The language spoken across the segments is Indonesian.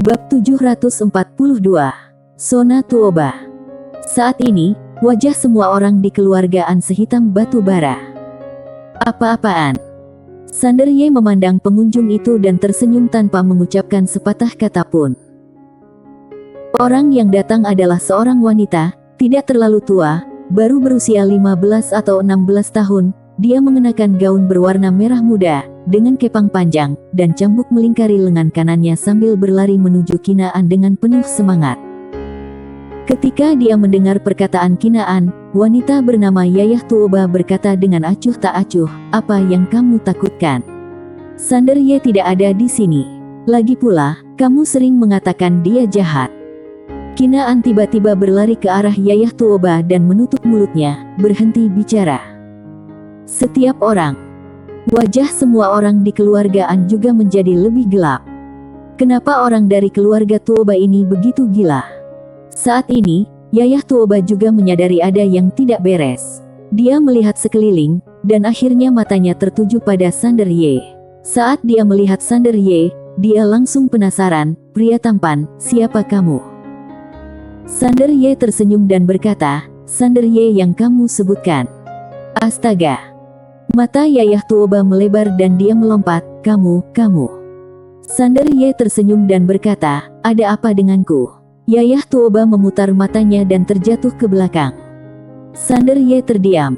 Bab 742. Sona Tuoba. Saat ini, wajah semua orang di keluargaan sehitam batu bara. Apa-apaan? Sander Ye memandang pengunjung itu dan tersenyum tanpa mengucapkan sepatah kata pun. Orang yang datang adalah seorang wanita, tidak terlalu tua, baru berusia 15 atau 16 tahun. Dia mengenakan gaun berwarna merah muda, dengan kepang panjang, dan cambuk melingkari lengan kanannya sambil berlari menuju Kinaan dengan penuh semangat. Ketika dia mendengar perkataan Kinaan, wanita bernama Yayah Tuoba berkata dengan acuh tak acuh, "Apa yang kamu takutkan? Sander Ye tidak ada di sini. Lagi pula, kamu sering mengatakan dia jahat." Kinaan tiba-tiba berlari ke arah Yayah Tuoba dan menutup mulutnya, berhenti bicara. Setiap orang, wajah semua orang di keluargaan juga menjadi lebih gelap. Kenapa orang dari keluarga Tuoba ini begitu gila? Saat ini, Yayah Tuoba juga menyadari ada yang tidak beres. Dia melihat sekeliling, dan akhirnya matanya tertuju pada Sander Ye. Saat dia melihat Sander Ye, dia langsung penasaran, "Pria tampan, siapa kamu?" Sander Ye tersenyum dan berkata, "Sander Ye yang kamu sebutkan." Astaga! Mata Yayah Tuoba melebar dan dia melompat, kamu. Sander Ye tersenyum dan berkata, "Ada apa denganku?" Yayah Tuoba memutar matanya dan terjatuh ke belakang. Sander Ye terdiam.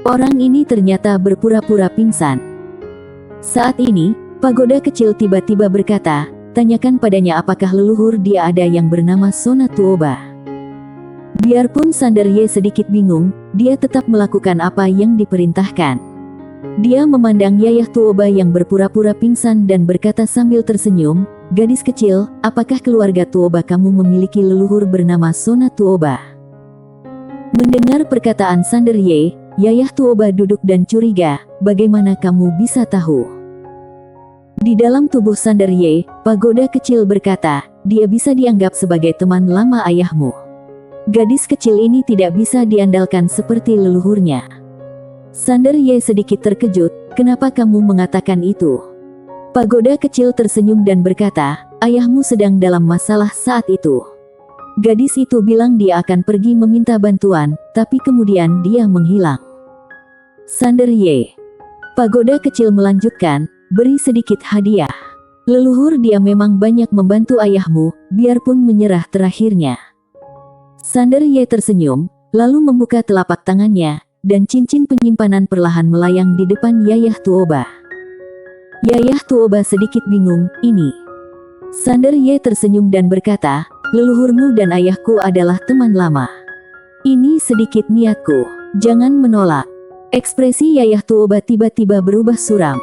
Orang ini ternyata berpura-pura pingsan. Saat ini, pagoda kecil tiba-tiba berkata, "Tanyakan padanya apakah leluhur dia ada yang bernama Sona Tuoba." Biarpun Sander Ye sedikit bingung, dia tetap melakukan apa yang diperintahkan. Dia memandang Yayah Tuoba yang berpura-pura pingsan dan berkata sambil tersenyum, "Gadis kecil, apakah keluarga Tuoba kamu memiliki leluhur bernama Sona Tuoba?" Mendengar perkataan Sander Ye, Yayah Tuoba duduk dan curiga, "Bagaimana kamu bisa tahu?" Di dalam tubuh Sander Ye, pagoda kecil berkata, "Dia bisa dianggap sebagai teman lama ayahmu. Gadis kecil ini tidak bisa diandalkan seperti leluhurnya." Sander Ye sedikit terkejut, "Kenapa kamu mengatakan itu?" Pagoda kecil tersenyum dan berkata, "Ayahmu sedang dalam masalah saat itu. Gadis itu bilang dia akan pergi meminta bantuan, tapi kemudian dia menghilang." Sander Ye. Pagoda kecil melanjutkan, "Beri sedikit hadiah. Leluhur dia memang banyak membantu ayahmu, biarpun menyerah terakhirnya." Sander Ye tersenyum, lalu membuka telapak tangannya, dan cincin penyimpanan perlahan melayang di depan Yayah Tuoba. Yayah Tuoba sedikit bingung, "Ini?" Sander Ye tersenyum dan berkata, "Leluhurmu dan ayahku adalah teman lama. Ini sedikit niatku, jangan menolak." Ekspresi Yayah Tuoba tiba-tiba berubah suram.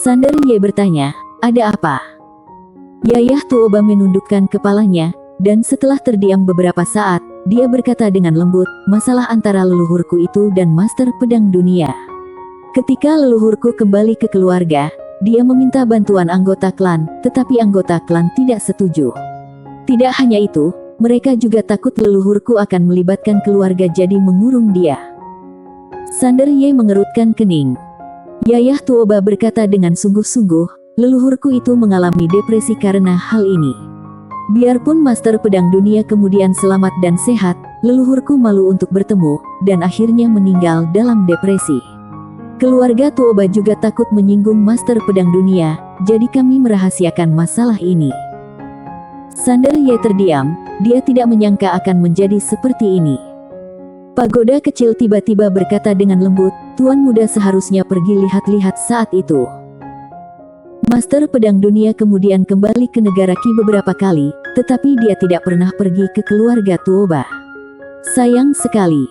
Sander Ye bertanya, "Ada apa?" Yayah Tuoba menundukkan kepalanya, dan setelah terdiam beberapa saat, dia berkata dengan lembut, "Masalah antara leluhurku itu dan Master Pedang Dunia. Ketika leluhurku kembali ke keluarga, dia meminta bantuan anggota klan, tetapi anggota klan tidak setuju. Tidak hanya itu, mereka juga takut leluhurku akan melibatkan keluarga jadi mengurung dia." Sander Ye mengerutkan kening. Yayah Tuoba berkata dengan sungguh-sungguh, "Leluhurku itu mengalami depresi karena hal ini. Biarpun Master Pedang Dunia kemudian selamat dan sehat, leluhurku malu untuk bertemu, dan akhirnya meninggal dalam depresi. Keluarga Tuoba juga takut menyinggung Master Pedang Dunia, jadi kami merahasiakan masalah ini." Sander Ye terdiam, dia tidak menyangka akan menjadi seperti ini. Pagoda kecil tiba-tiba berkata dengan lembut, "Tuan muda seharusnya pergi lihat-lihat saat itu." Master Pedang Dunia kemudian kembali ke negara Qi beberapa kali, tetapi dia tidak pernah pergi ke keluarga Tuoba. Sayang sekali.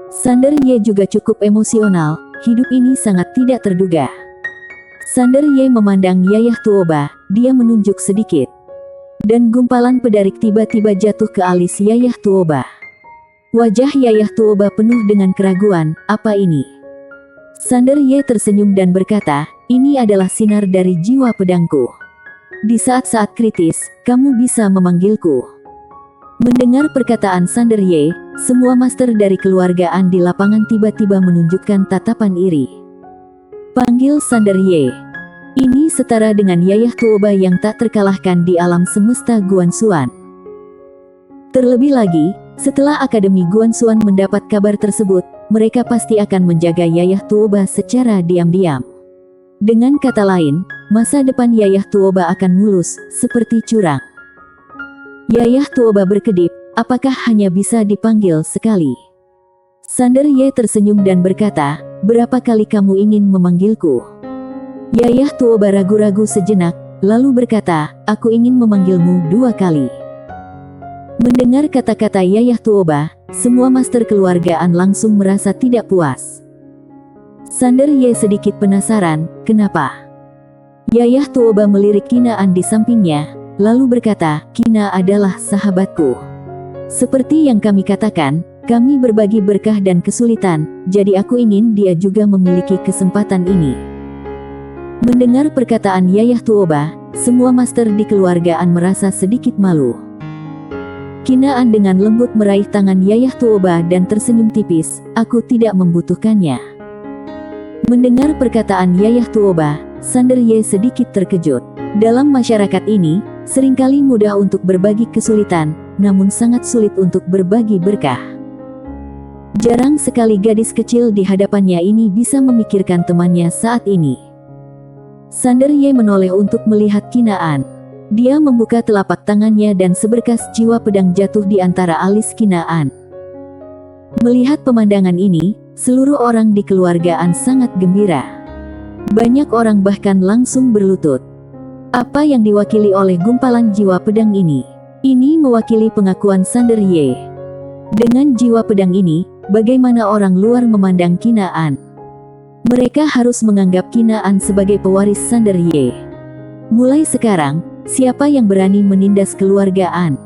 Sander Ye juga cukup emosional, hidup ini sangat tidak terduga. Sander Ye memandang Yayah Tuoba, dia menunjuk sedikit. Dan gumpalan pedarik tiba-tiba jatuh ke alis Yayah Tuoba. Wajah Yayah Tuoba penuh dengan keraguan, "Apa ini?" Sander Ye tersenyum dan berkata, "Ini adalah sinar dari jiwa pedangku. Di saat-saat kritis, kamu bisa memanggilku." Mendengar perkataan Sander Ye, semua master dari keluargaan di lapangan tiba-tiba menunjukkan tatapan iri. "Panggil Sander Ye." Ini setara dengan Yayah Tuoba yang tak terkalahkan di alam semesta Guanxuan. Terlebih lagi, setelah Akademi Guanxuan mendapat kabar tersebut, mereka pasti akan menjaga Yayah Tuoba secara diam-diam. Dengan kata lain, masa depan Yayah Tuoba akan mulus, seperti curang. Yayah Tuoba berkedip, apakah hanya bisa dipanggil sekali? Sander Ye tersenyum dan berkata, berapa kali kamu ingin memanggilku? Yayah Tuoba ragu-ragu sejenak, lalu berkata, aku ingin memanggilmu 2 kali. Mendengar kata-kata Yayah Tuoba, semua master keluargaan langsung merasa tidak puas. Sander Ye sedikit penasaran, kenapa? Yayah Tuoba melirik Kinaan di sampingnya, lalu berkata, Kina adalah sahabatku. Seperti yang kami katakan, kami berbagi berkah dan kesulitan, jadi aku ingin dia juga memiliki kesempatan ini. Mendengar perkataan Yayah Tuoba, semua master di keluargaan merasa sedikit malu. Kinaan dengan lembut meraih tangan Yayah Tuoba dan tersenyum tipis, aku tidak membutuhkannya. Mendengar perkataan Yayah Tuoba, Sander Ye sedikit terkejut. Dalam masyarakat ini, seringkali mudah untuk berbagi kesulitan, namun sangat sulit untuk berbagi berkah. Jarang sekali gadis kecil di hadapannya ini bisa memikirkan temannya saat ini. Sander Ye menoleh untuk melihat Kinaan. Dia membuka telapak tangannya dan seberkas jiwa pedang jatuh di antara alis Kinaan. Melihat pemandangan ini, seluruh orang di keluargaan sangat gembira. Banyak orang bahkan langsung berlutut. Apa yang diwakili oleh gumpalan jiwa pedang ini? Ini mewakili pengakuan Sander Ye. Dengan jiwa pedang ini, bagaimana orang luar memandang Kinaan? Mereka harus menganggap Kinaan sebagai pewaris Sander Ye. Mulai sekarang, siapa yang berani menindas keluargaan?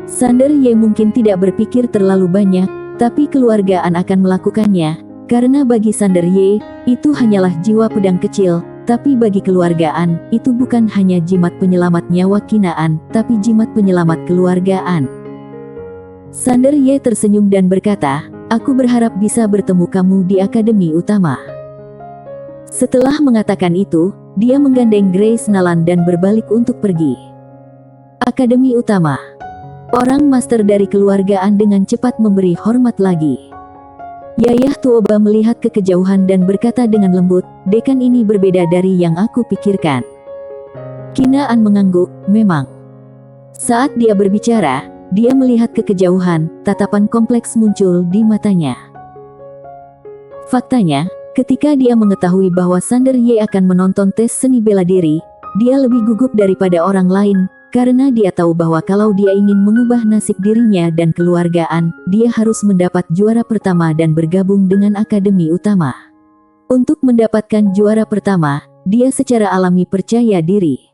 Sander Ye mungkin tidak berpikir terlalu banyak, tapi keluargaan akan melakukannya, karena bagi Sander Ye, itu hanyalah jiwa pedang kecil, tapi bagi keluargaan, itu bukan hanya jimat penyelamat nyawa Kinaan, tapi jimat penyelamat keluargaan. Sander Ye tersenyum dan berkata, aku berharap bisa bertemu kamu di Akademi Utama. Setelah mengatakan itu, dia menggandeng Grace Nalan dan berbalik untuk pergi. Akademi Utama. Orang master dari keluargaan dengan cepat memberi hormat lagi. Yayah Tuoba melihat ke kejauhan dan berkata dengan lembut, dekan ini berbeda dari yang aku pikirkan. Kinaan mengangguk, memang. Saat dia berbicara, dia melihat ke kejauhan, tatapan kompleks muncul di matanya. Faktanya, ketika dia mengetahui bahwa Sander Ye akan menonton tes seni bela diri, dia lebih gugup daripada orang lain, karena dia tahu bahwa kalau dia ingin mengubah nasib dirinya dan keluargaan, dia harus mendapat juara pertama dan bergabung dengan Akademi Utama. Untuk mendapatkan juara pertama, dia secara alami percaya diri.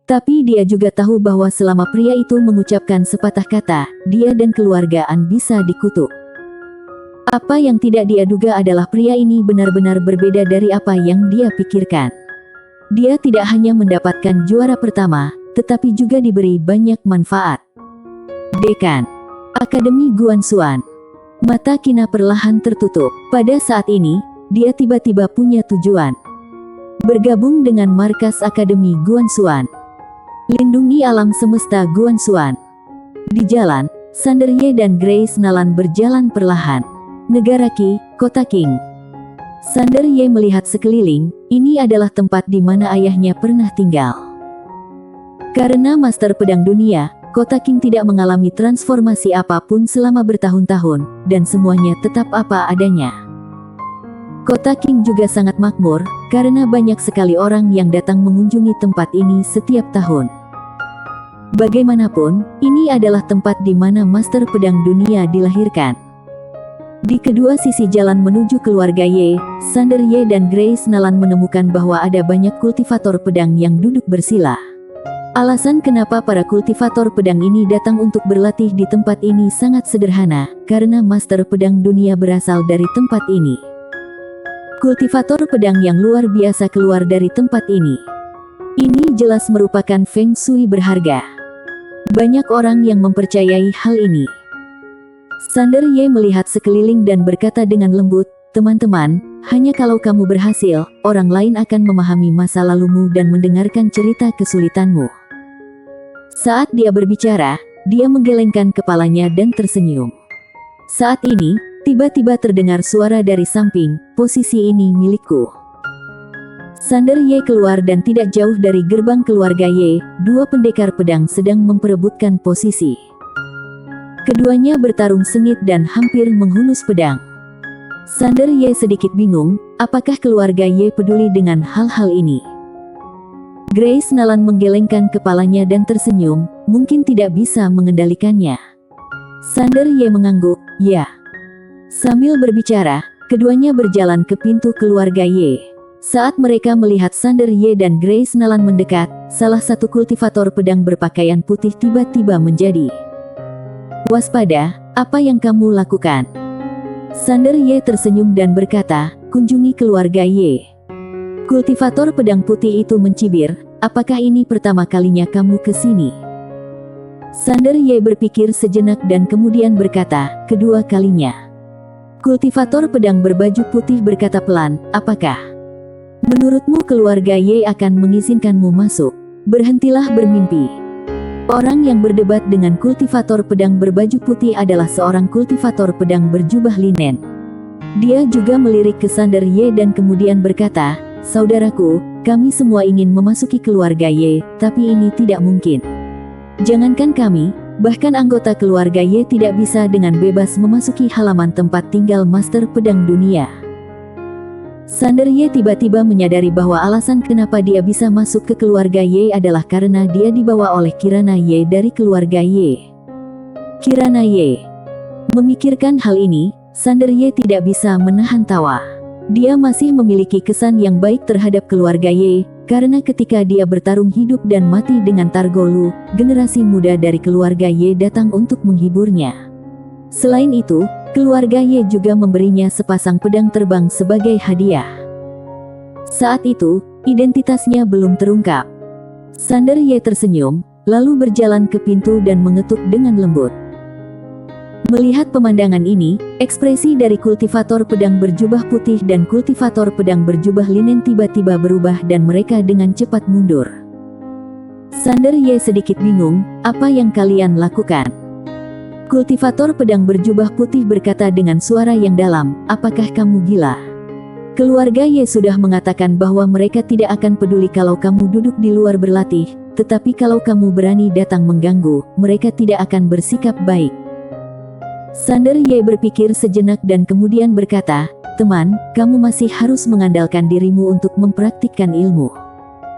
Tapi dia juga tahu bahwa selama pria itu mengucapkan sepatah kata, dia dan keluargaan bisa dikutuk. Apa yang tidak dia duga adalah pria ini benar-benar berbeda dari apa yang dia pikirkan. Dia tidak hanya mendapatkan juara pertama, tetapi juga diberi banyak manfaat. Dekan Akademi Guanxuan. Mata Kina perlahan tertutup. Pada saat ini, dia tiba-tiba punya tujuan. Bergabung dengan markas Akademi Guanxuan. Lindungi alam semesta Guanxuan. Di jalan, Sander Ye dan Grace Nalan berjalan perlahan. Negara Qi, Kota Qing. Sander Ye melihat sekeliling, ini adalah tempat di mana ayahnya pernah tinggal. Karena Master Pedang Dunia, Kota Qing tidak mengalami transformasi apapun selama bertahun-tahun, dan semuanya tetap apa adanya. Kota Qing juga sangat makmur, karena banyak sekali orang yang datang mengunjungi tempat ini setiap tahun. Bagaimanapun, ini adalah tempat di mana Master Pedang Dunia dilahirkan. Di kedua sisi jalan menuju keluarga Ye, Sander Ye dan Grace Nalan menemukan bahwa ada banyak kultivator pedang yang duduk bersila. Alasan kenapa para kultivator pedang ini datang untuk berlatih di tempat ini sangat sederhana, karena Master Pedang Dunia berasal dari tempat ini. Kultivator pedang yang luar biasa keluar dari tempat ini. Ini jelas merupakan Feng Shui berharga. Banyak orang yang mempercayai hal ini. Sander Ye melihat sekeliling dan berkata dengan lembut, teman-teman, hanya kalau kamu berhasil, orang lain akan memahami masa lalumu dan mendengarkan cerita kesulitanmu. Saat dia berbicara, dia menggelengkan kepalanya dan tersenyum. Saat ini, tiba-tiba terdengar suara dari samping, posisi ini milikku. Sander Ye keluar dan tidak jauh dari gerbang keluarga Ye, dua pendekar pedang sedang memperebutkan posisi. Keduanya bertarung sengit dan hampir menghunus pedang. Sander Ye sedikit bingung, apakah keluarga Ye peduli dengan hal-hal ini? Grace Nalan menggelengkan kepalanya dan tersenyum, mungkin tidak bisa mengendalikannya. Sander Ye mengangguk, ya. Sambil berbicara, keduanya berjalan ke pintu keluarga Ye. Saat mereka melihat Sander Ye dan Grace Nalan mendekat, salah satu kultivator pedang berpakaian putih tiba-tiba menjadi waspada. Apa yang kamu lakukan? Sander Ye tersenyum dan berkata, kunjungi keluarga Ye. Kultivator pedang putih itu mencibir, apakah ini pertama kalinya kamu ke sini? Sander Ye berpikir sejenak dan kemudian berkata, kedua kalinya. Kultivator pedang berbaju putih berkata pelan, apakah menurutmu keluarga Ye akan mengizinkanmu masuk? Berhentilah bermimpi. Orang yang berdebat dengan kultivator pedang berbaju putih adalah seorang kultivator pedang berjubah linen. Dia juga melirik ke Sander Ye dan kemudian berkata, saudaraku, kami semua ingin memasuki keluarga Ye, tapi ini tidak mungkin. Jangankan kami, bahkan anggota keluarga Ye tidak bisa dengan bebas memasuki halaman tempat tinggal Master Pedang Dunia. Sander Ye tiba-tiba menyadari bahwa alasan kenapa dia bisa masuk ke keluarga Ye adalah karena dia dibawa oleh Kirana Ye dari keluarga Ye. Kirana Ye. Memikirkan hal ini, Sander Ye tidak bisa menahan tawa. Dia masih memiliki kesan yang baik terhadap keluarga Ye, karena ketika dia bertarung hidup dan mati dengan Targolu, generasi muda dari keluarga Ye datang untuk menghiburnya. Selain itu, keluarga Ye juga memberinya sepasang pedang terbang sebagai hadiah. Saat itu, identitasnya belum terungkap. Sander Ye tersenyum, lalu berjalan ke pintu dan mengetuk dengan lembut. Melihat pemandangan ini, ekspresi dari kultivator pedang berjubah putih dan kultivator pedang berjubah linen tiba-tiba berubah dan mereka dengan cepat mundur. Sander Ye sedikit bingung, apa yang kalian lakukan? Kultivator pedang berjubah putih berkata dengan suara yang dalam, apakah kamu gila? Keluarga Ye sudah mengatakan bahwa mereka tidak akan peduli kalau kamu duduk di luar berlatih, tetapi kalau kamu berani datang mengganggu, mereka tidak akan bersikap baik. Sander Ye berpikir sejenak dan kemudian berkata, teman, kamu masih harus mengandalkan dirimu untuk mempraktikkan ilmu.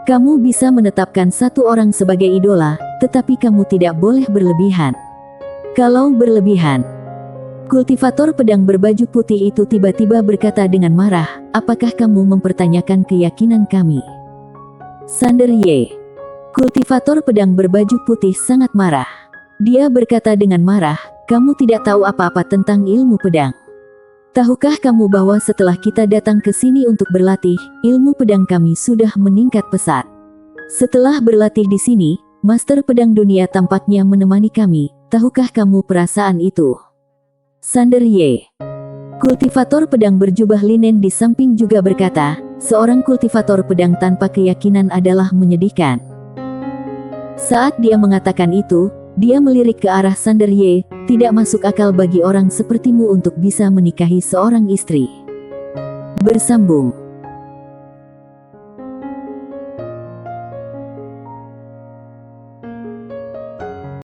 Kamu bisa menetapkan satu orang sebagai idola, tetapi kamu tidak boleh berlebihan. Kalau berlebihan, kultivator pedang berbaju putih itu tiba-tiba berkata dengan marah, apakah kamu mempertanyakan keyakinan kami? Sander Ye. Kultivator pedang berbaju putih sangat marah. Dia berkata dengan marah, kamu tidak tahu apa-apa tentang ilmu pedang. Tahukah kamu bahwa setelah kita datang ke sini untuk berlatih, ilmu pedang kami sudah meningkat pesat. Setelah berlatih di sini, Master Pedang Dunia tampaknya menemani kami. Tahukah kamu perasaan itu? Sander Ye. Kultivator pedang berjubah linen di samping juga berkata, seorang kultivator pedang tanpa keyakinan adalah menyedihkan. Saat dia mengatakan itu, dia melirik ke arah Sander Ye, tidak masuk akal bagi orang sepertimu untuk bisa menikahi seorang istri. Bersambung.